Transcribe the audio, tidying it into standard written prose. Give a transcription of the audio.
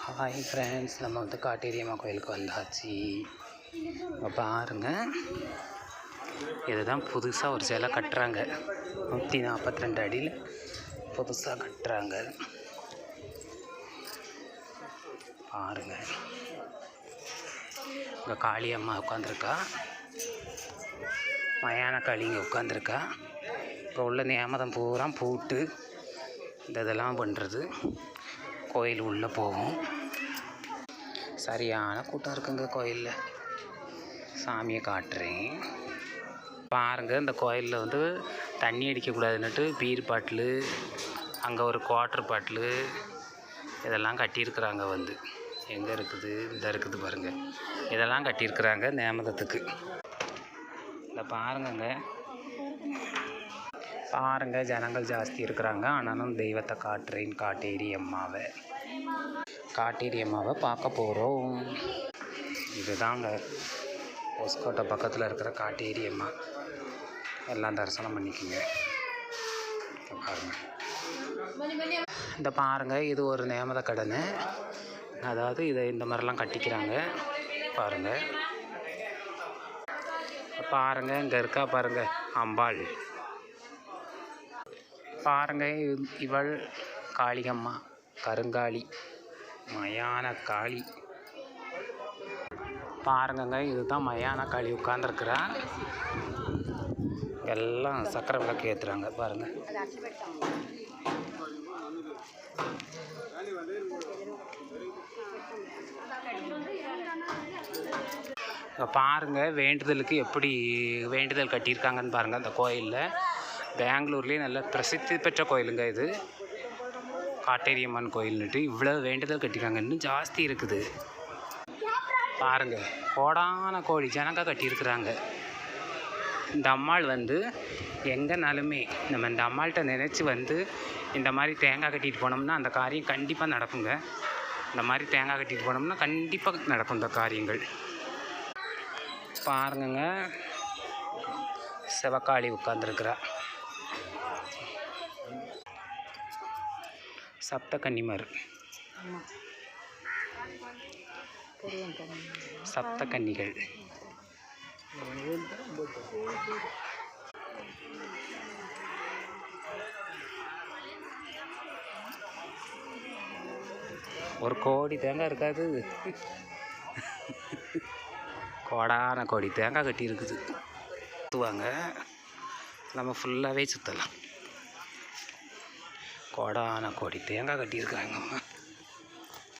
Hi friends, நம்ம வந்து காட்டேரியம்மா கோயிலுக்கு வந்தாச்சு. இப்போ பாருங்கள், இதுதான் புதுசாக ஒரு சிலை கட்டுறாங்க. 142 அடியில் புதுசாக கட்டுறாங்க. பாருங்கள், இங்கே காளியம்மா உட்காந்துருக்கா, மயான காளி இங்கே உட்காந்துருக்கா. இப்போ உள்ள நியமதம் பூரா பூட்டு இதெல்லாம் பண்ணுறது. கோயில் உள்ளே போகும். சரியான கூட்டம் இருக்குங்க கோயிலில். சாமியை காட்டுறேன் பாருங்கள். இந்த கோயிலில் வந்து தண்ணி அடிக்கக்கூடாதுன்னுட்டு பீர் பாட்டிலு, அங்கே ஒரு குவாட்ரு பாட்டிலு இதெல்லாம் கட்டியிருக்கிறாங்க. வந்து எங்கே இருக்குது? இந்த இருக்குது பாருங்கள். இதெல்லாம் கட்டியிருக்கிறாங்க நேமதத்துக்கு. இந்த பாருங்கங்க, பாருங்கள், ஜனங்கள் ஜாஸ்தி இருக்கிறாங்க. ஆனாலும் தெய்வத்தை காட்டுறேன். காட்டேரி அம்மாவை பார்க்க போகிறோம். இதுதாங்க ஹொஸ்கோட்டை பக்கத்தில் இருக்கிற காட்டேரி அம்மா. எல்லாம் தரிசனம் பண்ணிக்கோங்க. பாருங்கள், இந்த பாருங்கள், இது ஒரு நேமத கடனை. அதாவது இதை இந்த மாதிரிலாம் கட்டிக்கிறாங்க. பாருங்கள் பாருங்கள், இங்கே இருக்கா பாருங்கள் அம்பாள். பாருங்கள், இவள் காளியம்மா, கருங்காளி, மயான காளி. பாருங்கங்க, இதுதான் மயான காளி உட்காந்துருக்குறா. எல்லாம் சக்கரை விளக்கு ஏற்றுறாங்க. பாருங்கள், பாருங்கள் வேண்டுதலுக்கு எப்படி வேண்டுதல் கட்டியிருக்காங்கன்னு பாருங்கள். அந்த கோயிலில் பெங்களூர்லேயே நல்ல பிரசித்தி பெற்ற கோயிலுங்க இது. காட்டேரியம்மன் கோயில்னுட்டு இவ்வளோ வேண்டுதல் கட்டியிருக்காங்க. இன்னும் ஜாஸ்தி இருக்குது பாருங்கள். கோடான கோடி ஜனங்க கட்டியிருக்கிறாங்க. இந்த அம்மாள் வந்து எங்கேனாலுமே நம்ம இந்த அம்மாள்கிட்ட நினச்சி வந்து இந்த மாதிரி தேங்காய் கட்டிட்டு போனோம்னா அந்த காரியம் கண்டிப்பாக நடக்குங்க. இந்த மாதிரி தேங்காய் கட்டிட்டு போனோம்னா கண்டிப்பாக நடக்கும் இந்த காரியங்கள். பாருங்கங்க, சிவகாளி உட்காந்துருக்குறா. சப்த கன்னிமார், சப்த கன்னிகள். ஒரு கோடி தேங்காய் இருக்காது, கோடான கோடி தேங்காய் கட்டி இருக்குது. சுற்றுவாங்க, நம்ம ஃபுல்லாகவே சுற்றலாம். கோடான கோடி தேங்காய் கட்டியிருக்காங்கம்மா.